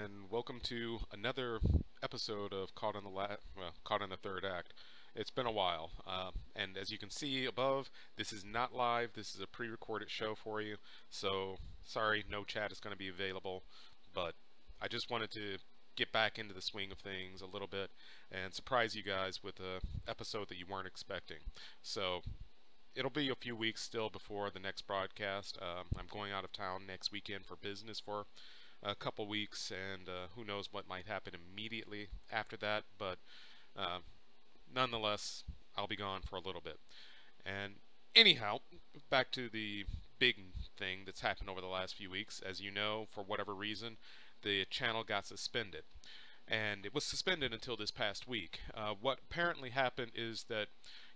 and welcome to another episode of Caught in the Third Act. It's been a while, and as you can see above, this is not live. This is a pre-recorded show for you, so sorry, no chat is going to be available, but I just wanted to get back into the swing of things a little bit and surprise you guys with a episode that you weren't expecting. So it'll be a few weeks still before the next broadcast. I'm going out of town next weekend for business for a couple weeks, and who knows what might happen immediately after that, but uh, nonetheless, I'll be gone for a little bit. And anyhow, back to the big thing that's happened over the last few weeks. As you know, for whatever reason, the channel got suspended. And it was suspended until this past week. What apparently happened is that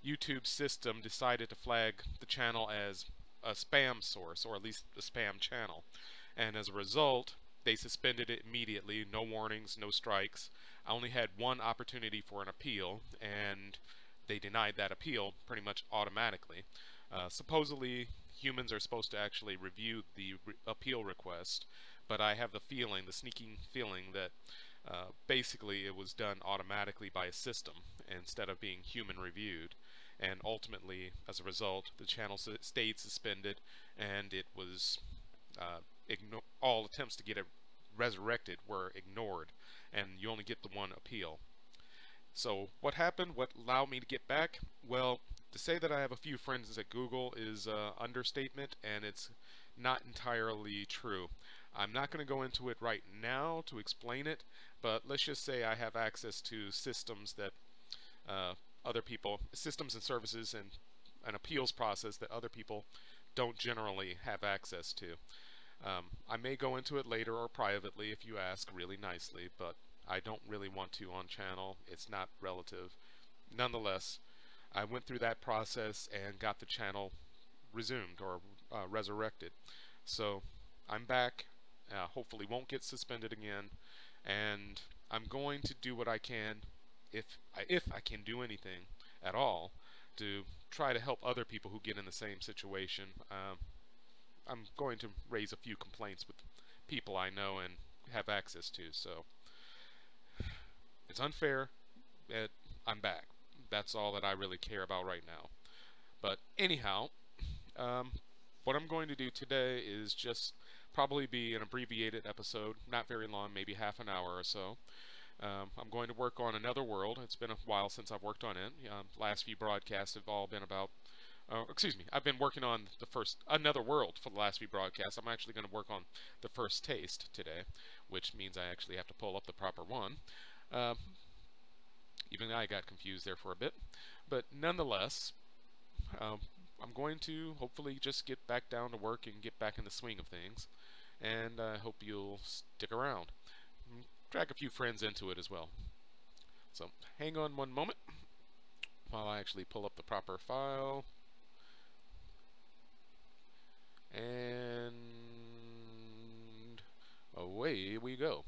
YouTube's system decided to flag the channel as a spam source, or at least a spam channel. And as a result, they suspended it immediately, no warnings, no strikes. I only had one opportunity for an appeal, and they denied that appeal pretty much automatically. Supposedly, humans are supposed to actually review the appeal request, but I have the sneaking feeling that basically it was done automatically by a system instead of being human reviewed. And ultimately, as a result, the channel stayed suspended, and it was all attempts to get it resurrected were ignored, and you only get the one appeal. So what happened? What allowed me to get back? Well, to say that I have a few friends at Google is an understatement, and it's not entirely true. I'm not going to go into it right now to explain it, but let's just say I have access to systems that systems and services and an appeals process that other people don't generally have access to. I may go into it later or privately if you ask really nicely, but I don't really want to on channel. It's not relative. Nonetheless, I went through that process and got the channel resumed or resurrected. So I'm back. Hopefully won't get suspended again, and I'm going to do what I can, if I can do anything at all, to try to help other people who get in the same situation. I'm going to raise a few complaints with people I know and have access to, so it's unfair, but I'm back. That's all that I really care about right now. But anyhow, what I'm going to do today is just probably be an abbreviated episode, not very long, maybe half an hour or so. I'm going to work on Another World. It's been a while since I've worked on it. Last few broadcasts have all been about I've been working on Another World for the last few broadcasts. I'm actually going to work on the first taste today, which means I actually have to pull up the proper one. Even I got confused there for a bit. But nonetheless, I'm going to hopefully just get back down to work and get back in the swing of things. And I hope you'll stick around. Drag a few friends into it as well. So hang on one moment while I actually pull up the proper file. And away we go.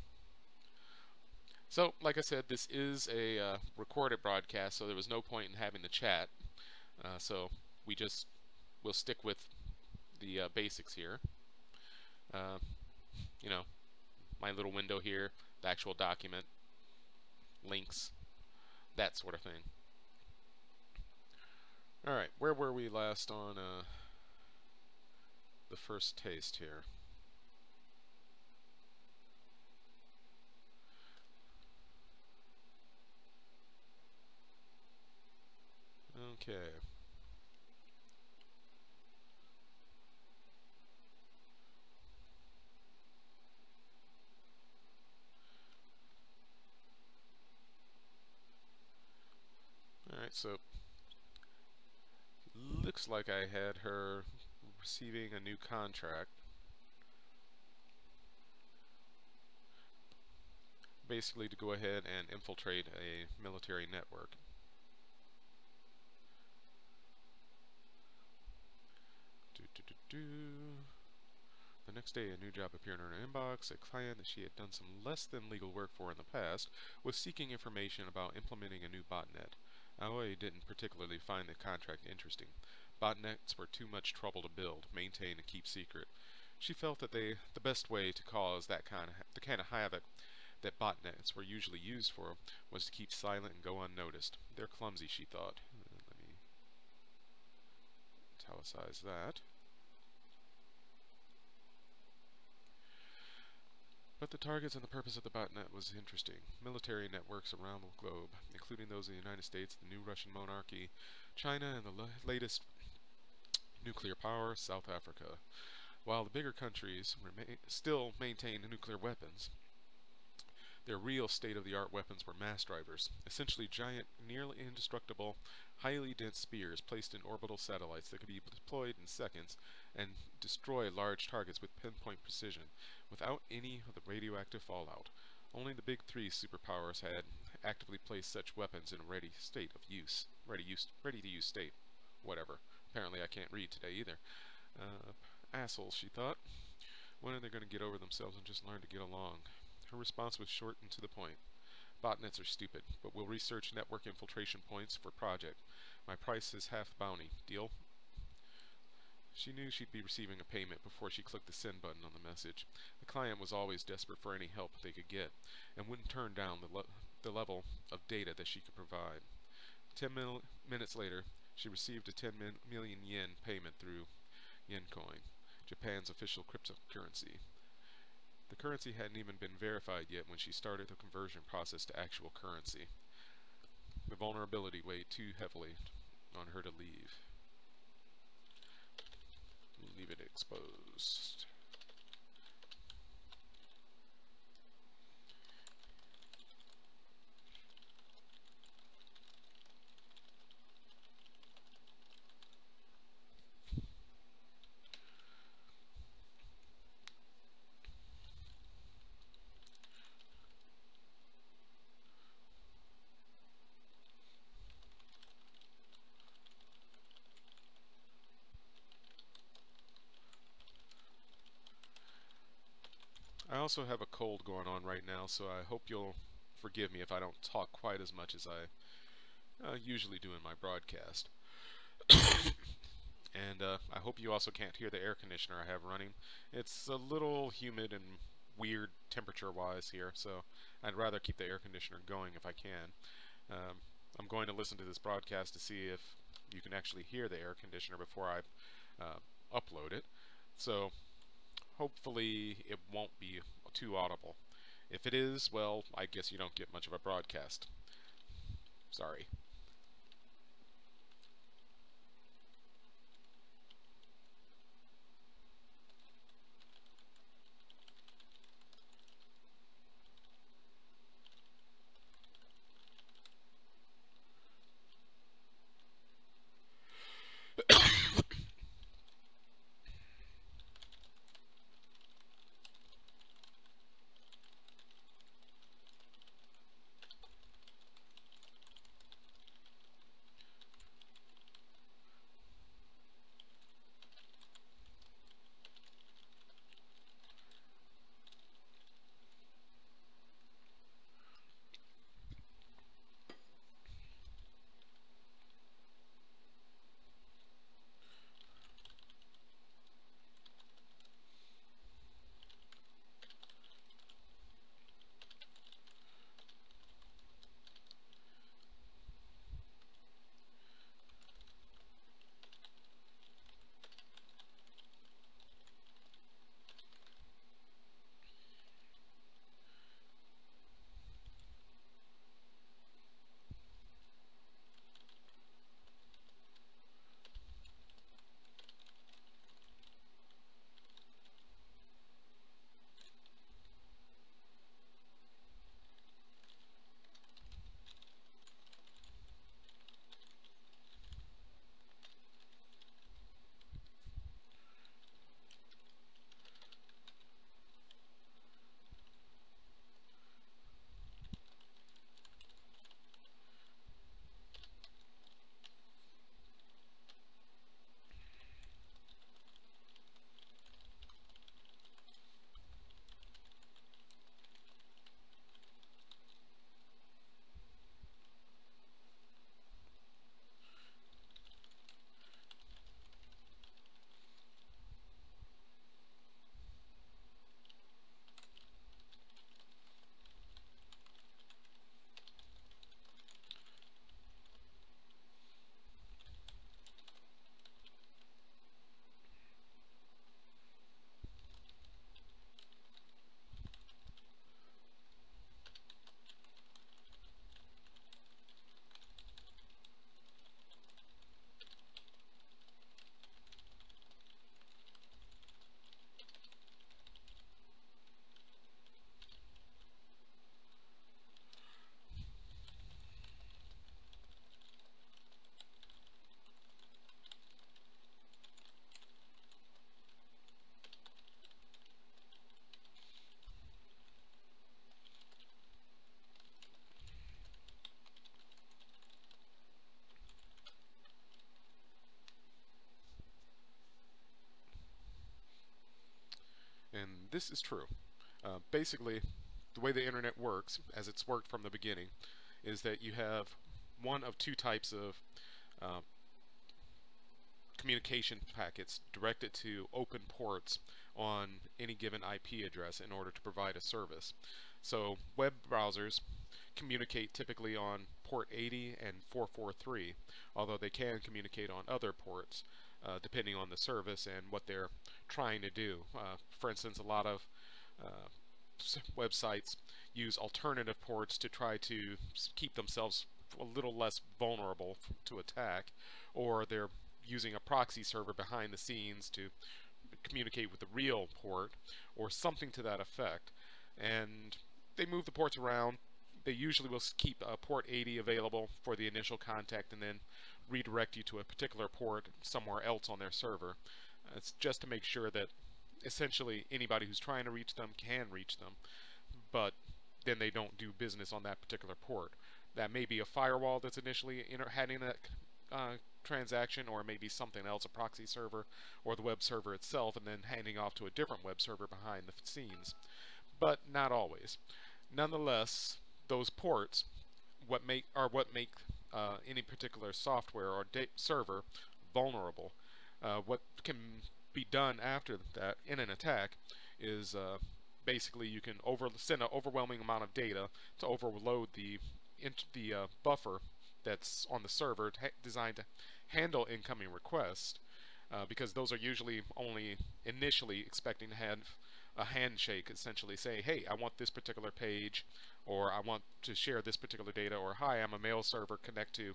So, like I said, this is a recorded broadcast, so there was no point in having the chat. So we'll stick with the basics here. You know, my little window here, the actual document, links, that sort of thing. Alright, where were we last on the first taste here? Okay. Alright, so looks like I had her receiving a new contract. Basically to go ahead and infiltrate a military network. The next day, a new job appeared in her inbox. A client that she had done some less than legal work for in the past was seeking information about implementing a new botnet. Aoi didn't particularly find the contract interesting. Botnets were too much trouble to build, maintain, and keep secret. She felt that the best way to cause the kind of havoc that botnets were usually used for was to keep silent and go unnoticed. They're clumsy, she thought. Let me italicize that. But the targets and the purpose of the botnet was interesting. Military networks around the globe, including those in the United States, the new Russian monarchy, China, and the latest nuclear power, South Africa. While the bigger countries still maintained nuclear weapons, their real state-of-the-art weapons were mass drivers, essentially giant, nearly indestructible, highly dense spears placed in orbital satellites that could be deployed in seconds and destroy large targets with pinpoint precision, without any of the radioactive fallout. Only the big three superpowers had actively placed such weapons in a ready state of use. Ready to use state. Whatever. Apparently I can't read today either. Assholes, she thought. When are they going to get over themselves and just learn to get along? Her response was short and to the point. Botnets are stupid, but we'll research network infiltration points for project. My price is half bounty. Deal? She knew she'd be receiving a payment before she clicked the send button on the message. The client was always desperate for any help they could get, and wouldn't turn down the level of data that she could provide. 10 minutes later, she received a 10 million yen payment through Yencoin, Japan's official cryptocurrency. The currency hadn't even been verified yet when she started the conversion process to actual currency. The vulnerability weighed too heavily on her to leave. Leave it exposed. I also have a cold going on right now, so I hope you'll forgive me if I don't talk quite as much as I usually do in my broadcast. And I hope you also can't hear the air conditioner I have running. It's a little humid and weird temperature-wise here, so I'd rather keep the air conditioner going if I can. I'm going to listen to this broadcast to see if you can actually hear the air conditioner before I upload it. So hopefully it won't be too audible. If it is, well, I guess you don't get much of a broadcast. Sorry. this is true. Basically, the way the internet works, as it's worked from the beginning, is that you have one of two types of uh, communication packets directed to open ports on any given IP address in order to provide a service. So web browsers communicate typically on port 80 and 443, although they can communicate on other ports depending on the service and what they're trying to do. For instance, a lot of websites use alternative ports to try to keep themselves a little less vulnerable to attack, or they're using a proxy server behind the scenes to communicate with the real port or something to that effect. And they move the ports around. They usually will keep port 80 available for the initial contact and then redirect you to a particular port somewhere else on their server. It's just to make sure that essentially anybody who's trying to reach them can reach them, but then they don't do business on that particular port. That may be a firewall that's initially handling that transaction, or maybe something else, a proxy server or the web server itself, and then handing off to a different web server behind the scenes. But not always. Nonetheless, those ports what make any particular software or server vulnerable. What can be done after that in an attack is basically you can send an overwhelming amount of data to overload the buffer that's on the server designed to handle incoming requests, because those are usually only initially expecting to have a handshake, essentially say, hey, I want this particular page, or I want to share this particular data, or hi, I'm a mail server connecting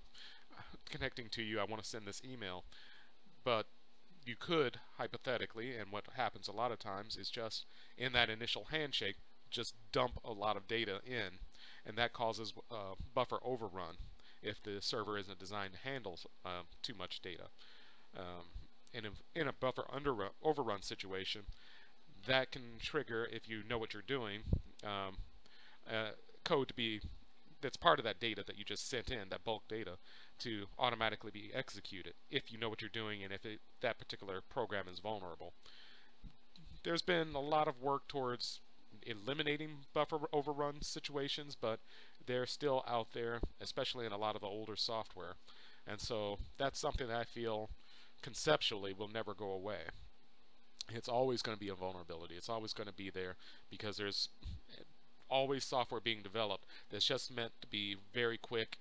to you, I want to send this email. But you could, hypothetically, and what happens a lot of times is just in that initial handshake, just dump a lot of data in, and that causes buffer overrun if the server isn't designed to handle too much data. And in a buffer overrun situation, that can trigger, if you know what you're doing, code to be that's part of that data that you just sent in, that bulk data, to automatically be executed if you know what you're doing and if that particular program is vulnerable. There's been a lot of work towards eliminating buffer overrun situations, but they're still out there, especially in a lot of the older software. And so that's something that I feel conceptually will never go away. It's always going to be a vulnerability. It's always going to be there because there's always software being developed that's just meant to be very quick.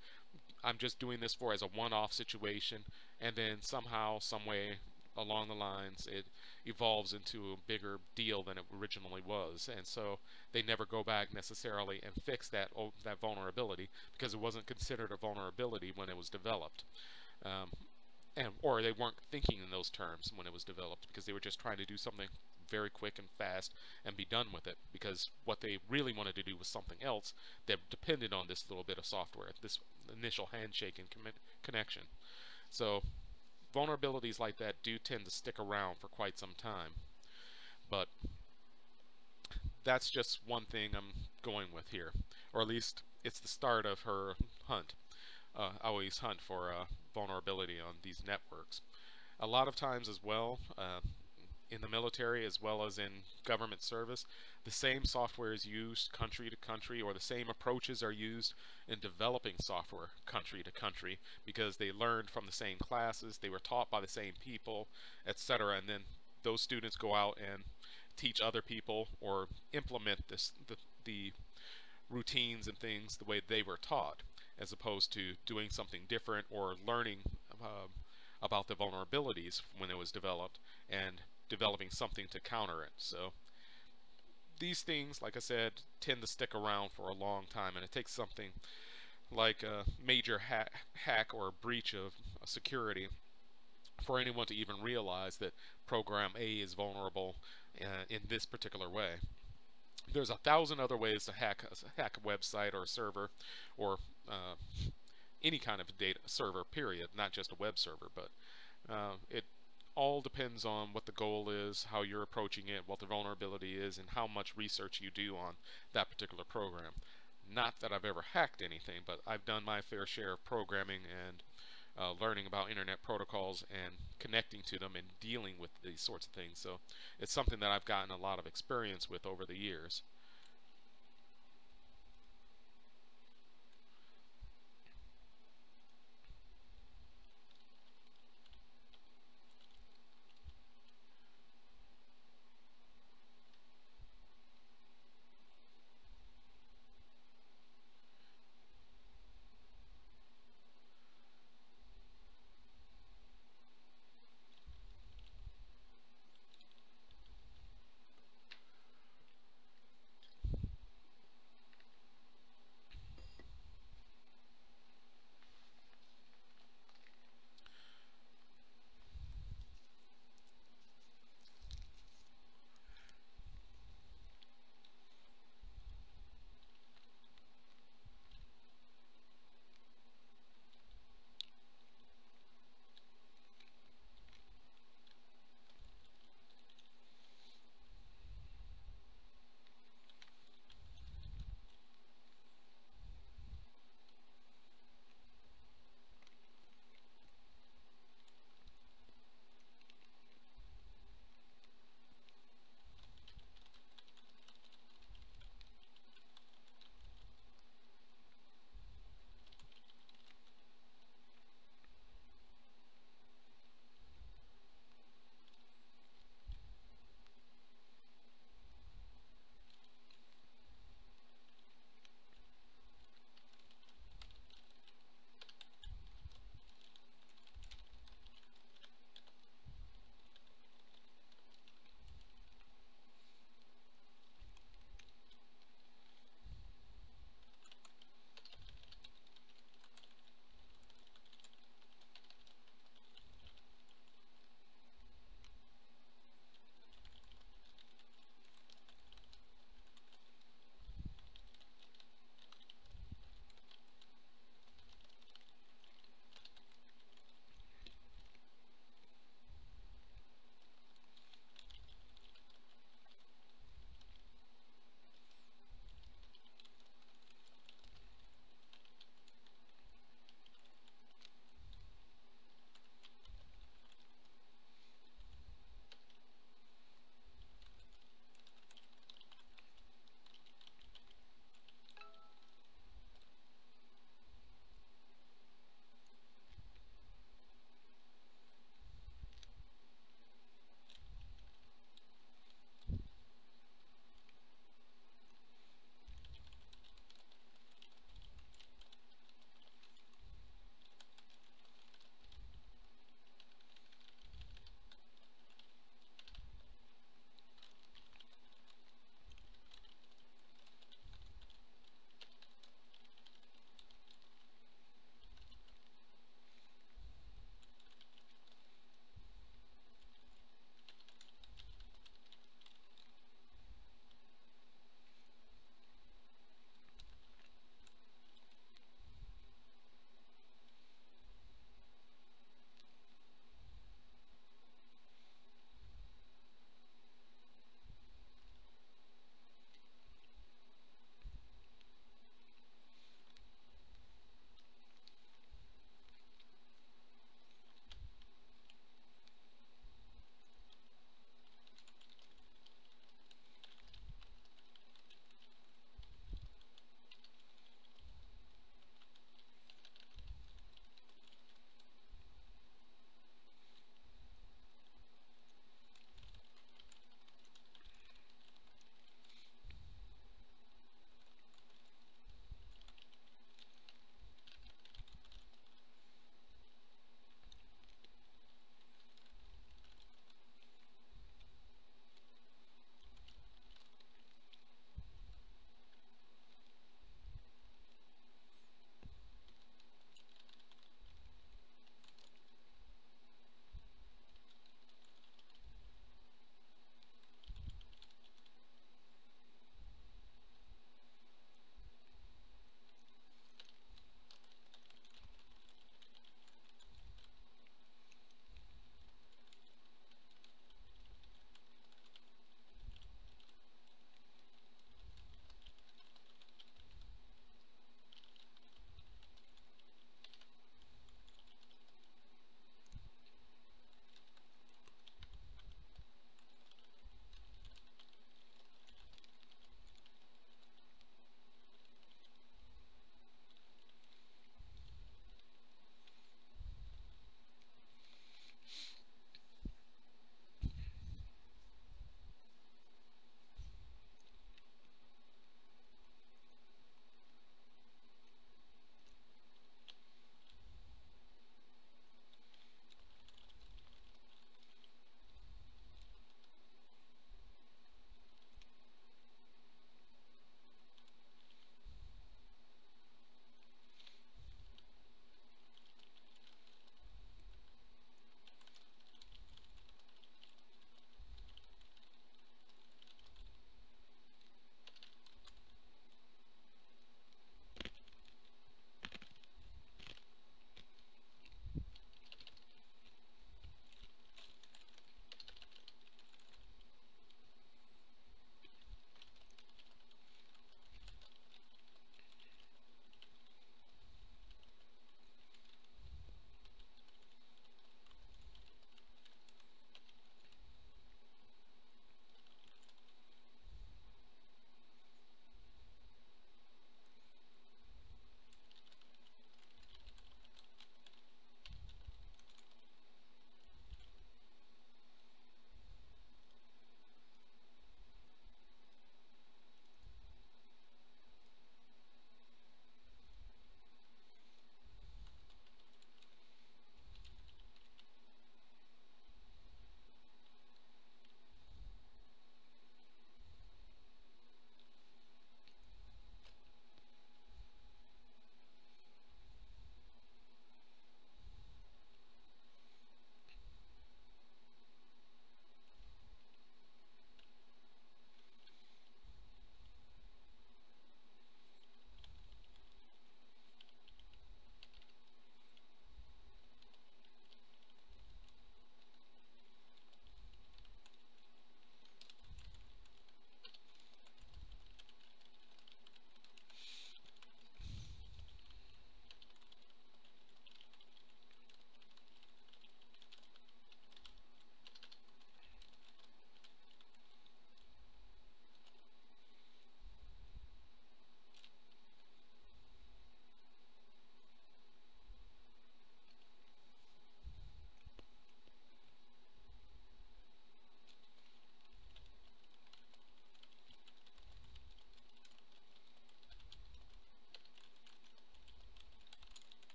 I'm just doing this as a one-off situation, and then somehow, some way along the lines, it evolves into a bigger deal than it originally was, and so they never go back necessarily and fix that vulnerability because it wasn't considered a vulnerability when it was developed. Or they weren't thinking in those terms when it was developed because they were just trying to do something very quick and fast and be done with it, because what they really wanted to do was something else that depended on this little bit of software, this initial handshake and connection. So vulnerabilities like that do tend to stick around for quite some time, but that's just one thing I'm going with here, or at least it's the start of her hunt. I always hunt for vulnerability on these networks. A lot of times as well, in the military as well as in government service, the same software is used country to country, or the same approaches are used in developing software country to country, because they learned from the same classes, they were taught by the same people, etc. And then those students go out and teach other people or implement the routines and things the way they were taught, as opposed to doing something different or learning about the vulnerabilities when it was developed and developing something to counter it. So these things, like I said, tend to stick around for a long time, and it takes something like a major hack or breach of security for anyone to even realize that program A is vulnerable in this particular way. There's 1,000 other ways to hack a website or a server, or any kind of data server, period, not just a web server, but it all depends on what the goal is, how you're approaching it, what the vulnerability is, and how much research you do on that particular program. Not that I've ever hacked anything, but I've done my fair share of programming and learning about internet protocols and connecting to them and dealing with these sorts of things. So it's something that I've gotten a lot of experience with over the years.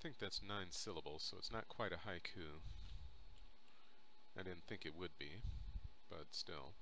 think that's 9 syllables, so it's not quite a haiku. I didn't think it would be, but still.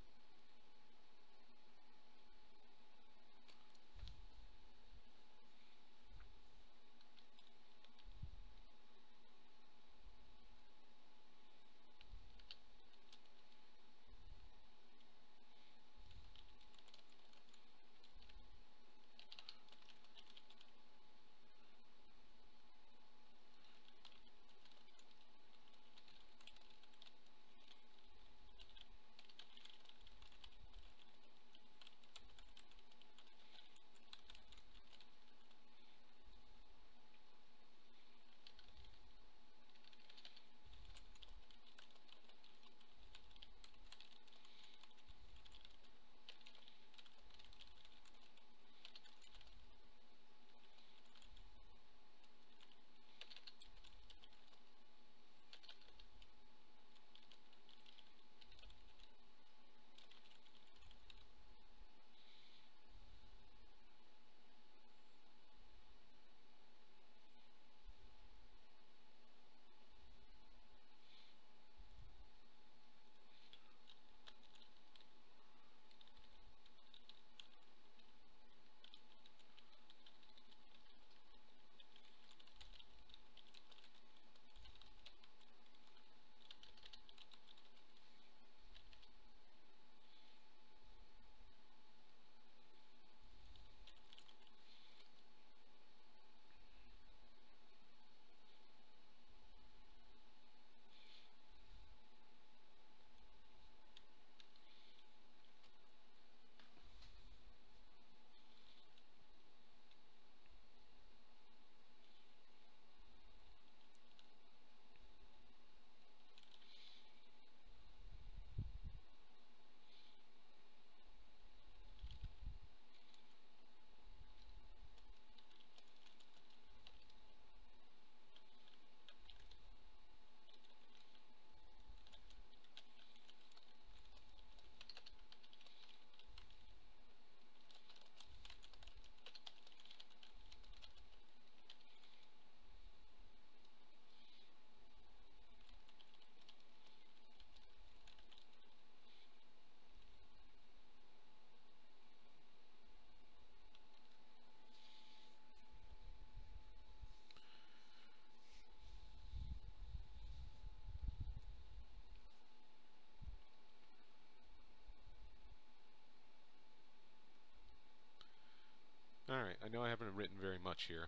Alright, I know I haven't written very much here,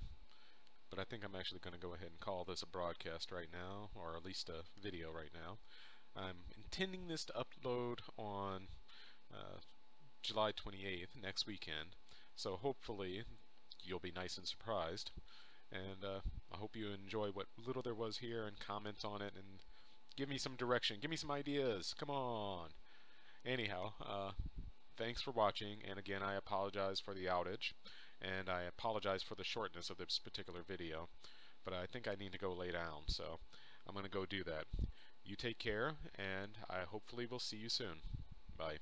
but I think I'm actually going to go ahead and call this a broadcast right now, or at least a video right now. I'm intending this to upload on July 28th, next weekend, so hopefully you'll be nice and surprised, and I hope you enjoy what little there was here and comment on it and give me some direction, give me some ideas, come on! Anyhow, thanks for watching, and again I apologize for the outage, and I apologize for the shortness of this particular video, but I think I need to go lay down, so I'm going to go do that. You take care, and I hopefully will see you soon. Bye.